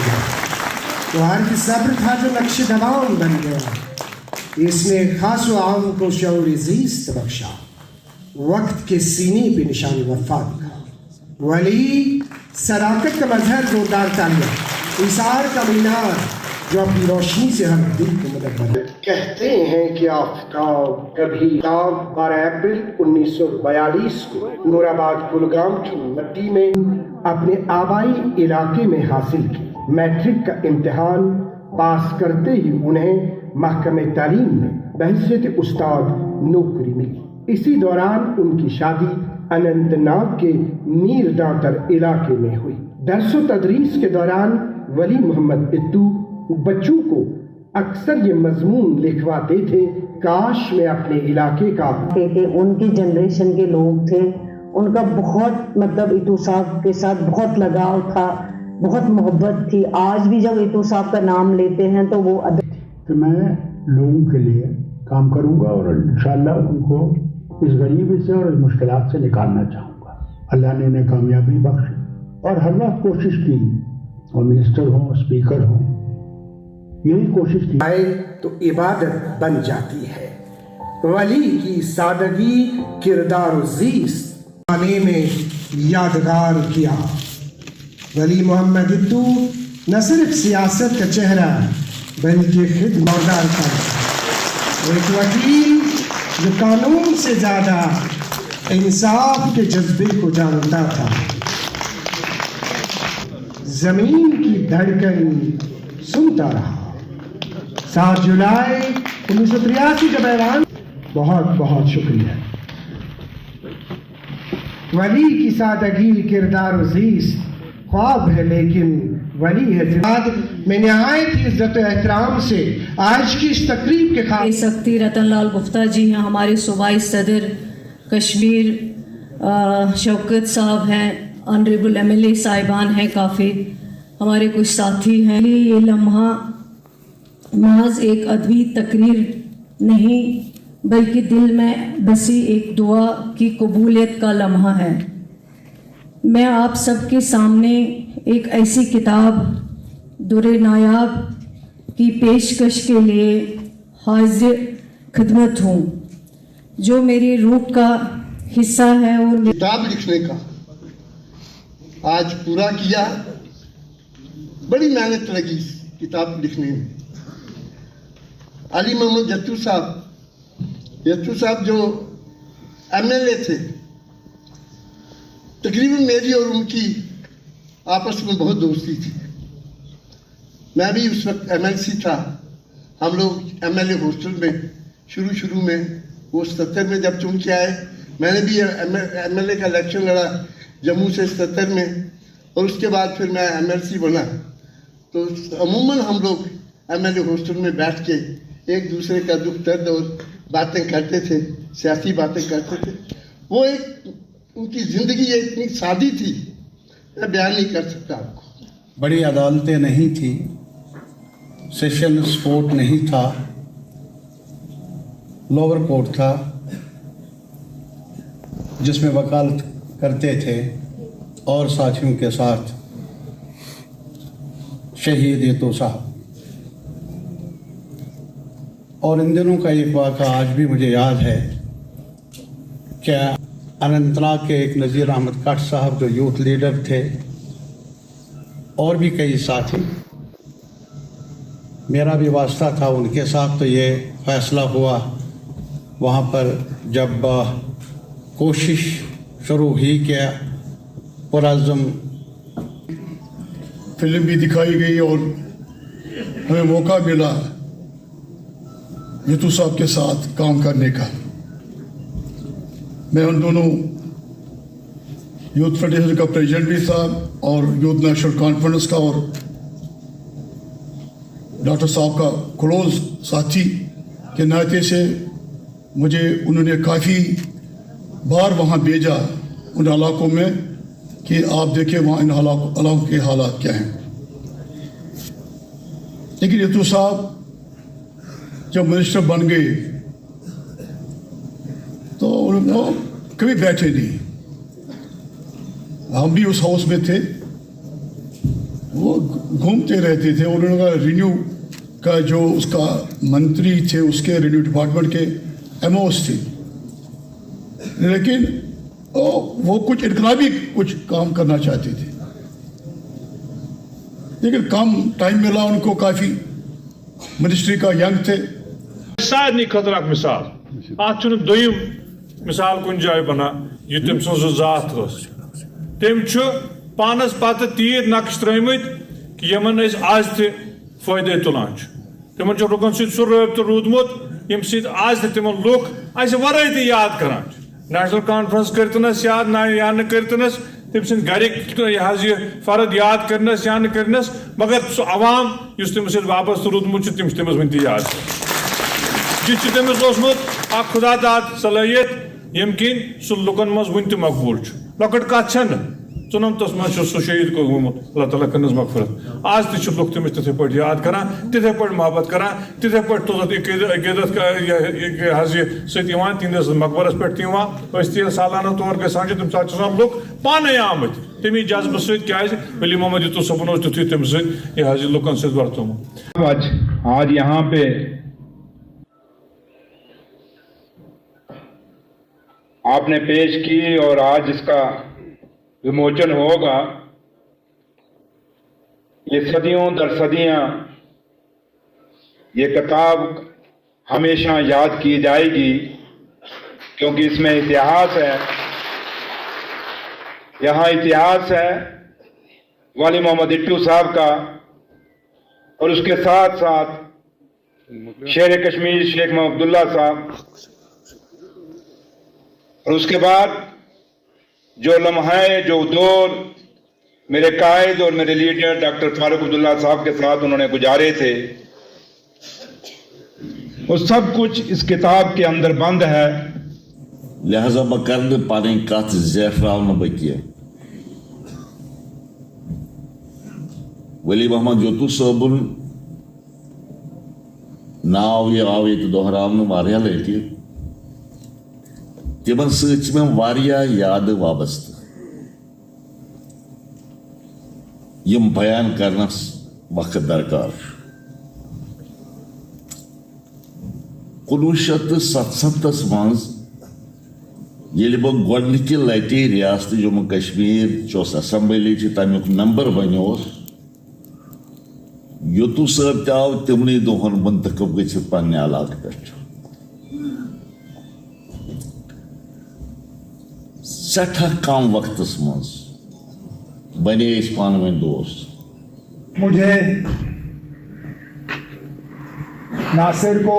गया। तो हर की सब्र था जो नक्श दवाम बन गया। इसने खास व आम को शऊर ज़ीस्त बख्शा, वक्त के सीने पे निशान वफा दिखा। वली सदाकत का मजहर जोरदार तालिया, इसार का मीनार जो अपनी रोशनी से हर दिल को मदद बना। कहते हैं कि आफताब कभी 12 अप्रैल 1942 को नूराबाद कुलगाम की मट्टी में अपने आबाई इलाके में हासिल की। मैट्रिक का इम्तिहान पास करते ही उन्हें महकमे तालीम में बहैसियत उस्ताद नौकरी मिली। इसी दौरान उनकी शादी अनंतनाग के मीर दांतर इलाके में हुई। दर्स व तदरीस के दौरान वली मोहम्मद इत्तू बच्चों को अक्सर ये मजमून लिखवाते थे, काश में अपने इलाके का। उनके जनरेशन के लोग थे, उनका बहुत मतलब इत्तू साहब के साथ बहुत लगाव था, बहुत मोहब्बत थी। आज भी जब इत्तू साहब का नाम लेते हैं तो वो तो मैं लोगों के लिए काम करूंगा और इंशाअल्लाह उनको इस गरीबी से और इस मुश्किलात से निकालना चाहूँगा। अल्लाह ने उन्हें कामयाबी बख्शी और हर वक्त कोशिश की, और मिनिस्टर हों, स्पीकर हों, यही कोशिश की आए तो इबादत बन जाती है। वली की सादगी किरदार अजीज आने में यादगार किया। वली मोहम्मद इत्तू न सिर्फ सियासत का चेहरा बल्कि खिदमतगार था, एक वकील जो कानून से ज्यादा इंसाफ के जज्बे को जानता था। जमीन की धड़कन सुनता रहा। 7 जुलाई 1983 जब ऐलान। बहुत बहुत शुक्रिया। वली की सादगी किरदार अजीज ख्वाब है लेकिन वली है। मैं निहायत ही इज्जत एहतराम से आज की इस तकरीब के खास सख्ती रतन लाल गुप्ता जी हैं, हमारे सूबाई सदर कश्मीर शौकत साहब हैं, ऑनरेबल MLA साहिबान हैं, काफ़ी हमारे कुछ साथी हैं। ये लम्हा महज एक अदबी तकरीर नहीं बल्कि दिल में बसी एक दुआ की कबूलियत का लम्हा है। मैं आप सबके सामने एक ऐसी किताब दुरे नायाब की पेशकश के लिए हाजिर खिदमत हूँ जो मेरी रूह का हिस्सा है। और किताब लिखने का आज पूरा किया। बड़ी मेहनत लगी किताब लिखने में। अली मोहम्मद जत्तू साहब जो MLA थे, तकरीबन मेरी और उनकी आपस में बहुत दोस्ती थी। मैं भी उस वक्त MLC था। हम लोग MLA हॉस्टल में शुरू में वो 77 में जब चुन के आए, मैंने भी MLA का इलेक्शन लड़ा जम्मू से 77 में, और उसके बाद फिर मैं MLC बना। तो अमूमन हम लोग MLA हॉस्टल में बैठ के एक दूसरे का दुख दर्द और बातें करते थे, सियासी बातें करते थे। वो एक उनकी जिंदगी इतनी सादी थी, मैं बयान नहीं कर सकता आपको। बड़ी अदालतें नहीं थी, सेशंस कोर्ट नहीं था, लोअर कोर्ट था जिसमें वकालत करते थे, और साथियों के साथ शहीद इत्तू साहब। और इन दिनों का एक वाक़ा आज भी मुझे याद है कि अनंतनाग के एक नज़ीर अहमद कट साहब जो यूथ लीडर थे, और भी कई साथी, मेरा भी वास्ता था उनके साथ। तो ये फ़ैसला हुआ वहाँ पर जब कोशिश शुरू ही किया, पुरअज़्म फिल्म भी दिखाई गई और हमें मौका मिला इत्तू साहब के साथ काम करने का। मैं उन दोनों यूथ फेडरेशन का प्रेसिडेंट भी था और यूथ नेशनल कॉन्फ्रेंस का, और डॉक्टर साहब का क्लोज साथी के नाते से मुझे उन्होंने काफ़ी बार वहाँ भेजा उन इलाकों में कि आप देखें वहाँ इन इलाकों के हालात क्या हैं। लेकिन इत्तू साहब जब मिनिस्टर बन गए तो वो कभी बैठे नहीं। हम भी उस हाउस में थे, वो घूमते रहते थे। उन्होंने कहा रिन्यू का जो उसका मंत्री थे, उसके रिन्यू डिपार्टमेंट के एमओस थे, लेकिन वो कुछ इनकलाबी कुछ काम करना चाहते थे, लेकिन कम टाइम मिला उनको, काफ़ी मिनिस्ट्री का यंग थे। सारे खतर अख मिसाल अत दोयम मिसाल कुन जाए बना यह तम सज जात तम पानस पत तीर नक्श त्रमित कि यमन आज फ़ायदे तुलान तिमन लुकन सह रबत रूदमुत यम आज तिमन लुक अस वराय त याद करान नेशनल कॉन्फ्रेंस करतनस याद ना या न करतनस तम सद गरिक यह फर्द याद करनस या न करनस, मगर सह अवाम इस तम सद वाबस्त रूदमुत तम तमस वन याद जिस तमिस ओसमुत अ खुदा दाद सलाहियत यम किन सह लुकन मज वन त मकबूल लकट कत छन चुनमतस मज सह शहीद गोमुत, अल्लाह ताला करनस मगफरत। आज तक लुक तमिस तिथे पे याद करान, तिथे पे मोहब्बत करान, तिथे पे तुलत अकीदत तिंदस मकबरस पे तेल सालाना तौर गसान तम सात लुक पाने आमत तमी जज्बे सज वली मोहम्मद युसूफ सबन तुथु तम सह लुकन सत वर्तुमुत। आज यहाँ पे आपने पेश की और आज इसका विमोचन होगा। ये सदियों दर सदियां ये किताब हमेशा याद की जाएगी, क्योंकि इसमें इतिहास है। यहाँ इतिहास है वाली मोहम्मद इट्टू साहब का, और उसके साथ साथ शेर कश्मीर शेख मोहम्मद अब्दुल्ला साहब, और उसके बाद जो लम्हे जो दौर मेरे कायद और मेरे लीडर डॉक्टर फारूक अब्दुल्ला साहब के साथ उन्होंने गुजारे थे, वो सब कुछ इस किताब के अंदर बंद है। लिहाजा बह कर पानी कत ज़ैफरावन बह वली मोहम्मद युसूफ साहबुन नाव यह आव ये दोहरावन वारिया लटि, तिमन सत याद वाबस्त यम बयान करनस वक्त दरकार। 1977 मज ये बह गोडनिक लटि रियासत जम्मू कश्मीर चोस असम्बली तमुक नंबर बनो, युसूफ साहब आव तिमन दोहन मुंतखब गि पन्ने इलाके पे। सठा कम वक्त मज बने पान वन दोस्त। मुझे नासिर को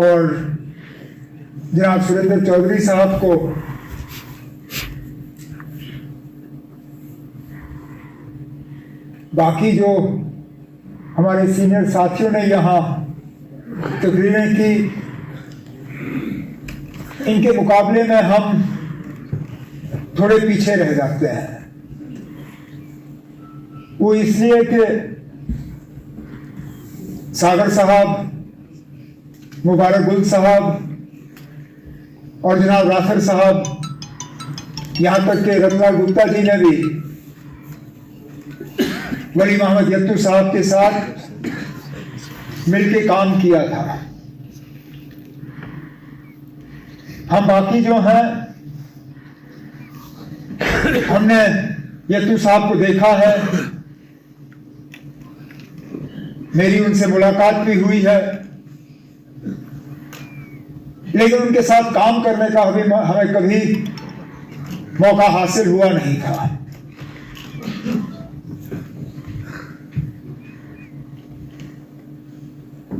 और जनाब सुरेंद्र चौधरी साहब को बाकी जो हमारे सीनियर साथियों ने यहाँ तकरीरें की, इनके मुकाबले में हम थोड़े पीछे रह जाते हैं। वो इसलिए कि सागर साहब, मुबारक गुल साहब और जनाब राफर साहब, यहाँ तक के रत्ना गुप्ता जी ने भी वली मोहम्मद यत्तू साहब के साथ मिलके काम किया था। हम बाकी जो हैं, हमने यत्तू साहब को देखा है, मेरी उनसे मुलाकात भी हुई है, लेकिन उनके साथ काम करने का हमें कभी मौका हासिल हुआ नहीं था।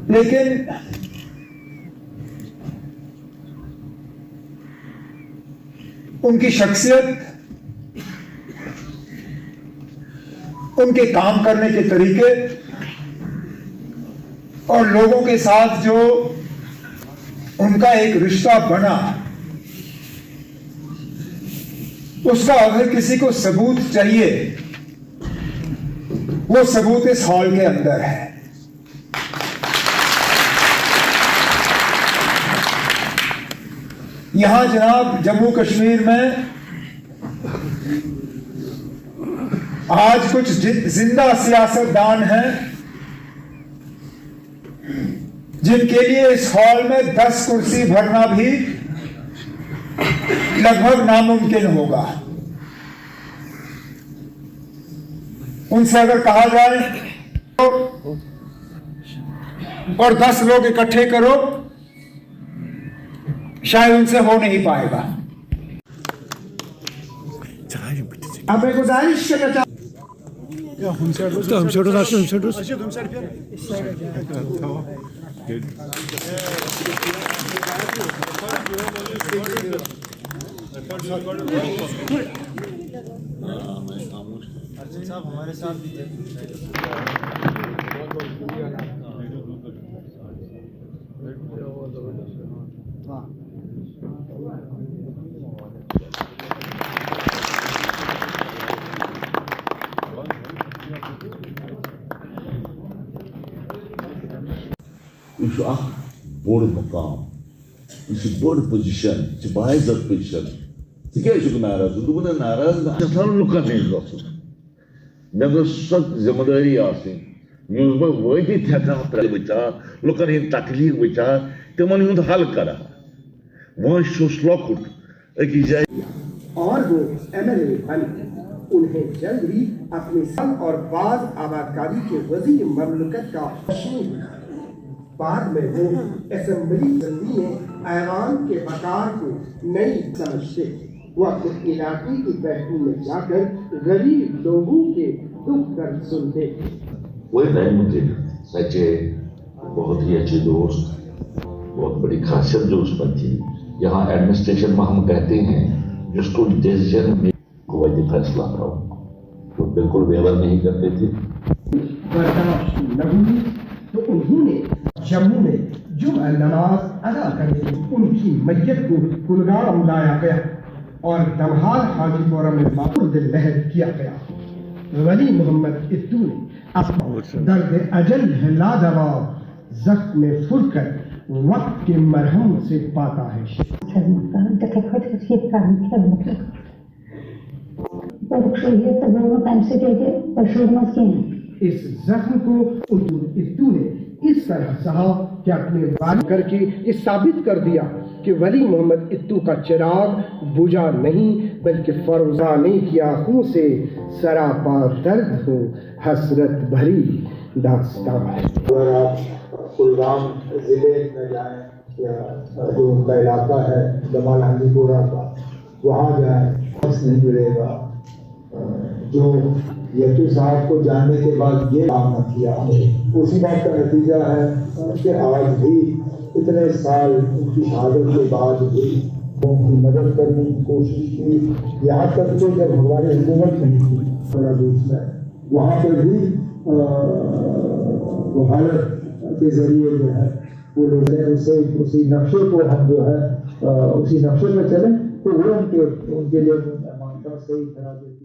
लेकिन उनकी शख्सियत, उनके काम करने के तरीके और लोगों के साथ जो उनका एक रिश्ता बना, उसका अगर किसी को सबूत चाहिए, वो सबूत इस हॉल के अंदर है। यहां जनाब जम्मू कश्मीर में आज कुछ जिंदा सियासतदान हैं जिनके लिए इस हॉल में 10 कुर्सी भरना भी लगभग नामुमकिन होगा। उनसे अगर कहा जाए तो और 10 लोग इकट्ठे करो, शायद उनसे हो नहीं पाएगा। अब मैं गुजारिश करना चाहता यह बोड़ मकाम, यह बोड़ पोजिशन, बाइज्जत पोजिशन। क्या नाराज दोपन नाराज लुकन नश गन मे गो सो जिम्मेदारी मे वतित हेकान बचा लुकन हंद तकलीफ बचा तिमन हूं हल करा वह लकुट अकिस जाए और वो MLA बन उन्हें जल्द ही अपने सन और बाज आबादकारी के वजीर ममलकत का बाद में वो असेंबली में ऐवान के बकार को नई समझते वो अपने इलाके की बैठक में जाकर गरीब लोगों के दुख दर्द सुनते। वही नए मुझे सच्चे बहुत ही अच्छे दोस्त, बहुत बड़ी खासियत जो उसमें थी। यहाँ एडमिनिस्ट्रेशन में हम कहते हैं जिसको डिसीजन में कोई फैसला था तो बिल्कुल वेवर नहीं करते थे। बर्दाश्त न हुई तो उन्होंने जम्मू में जुमा नमाज अदा करने की उनकी मैयत को कुलगाम लाया गया और दमहाल हाजीपुरा में मातुल लहर किया गया। वली मोहम्मद इत्तू ने अपना दर्द अजल है लाजवाब जख्म में फुरकर वक्त के मरहम से पाता है। इस जख्म को इत्तू ने इस तरह सहा कि अपने वाल करके इस साबित कर दिया कि वली मोहम्मद इत्तू का चिराग बुझा नहीं बल्कि फरोजाने की आंखों से सरापा दर्द हो हसरत भरी दास्तां है। अगर आप कुलगाम जिले में जाएं या जो उनका इलाका है जमाल हाजीपुरा का वहाँ जाएं नहीं मिलेगा। जो यत्तू साहब को जानने के बाद ये काम न किया उसी बात का नतीजा है कि आज भी इतने साल उनकी शहादत के बाद भी उनकी मदद करने की कोशिश की। यहाँ तक तो जब हमारी हुकूमत नहीं थी बांग्लादेश में वहाँ पर भी वो हालत के जरिए जो है वो लोग उसी नक्शे को हम जो है उसी नक्शे में चले तो वो उनके लिए मानता सही तरह से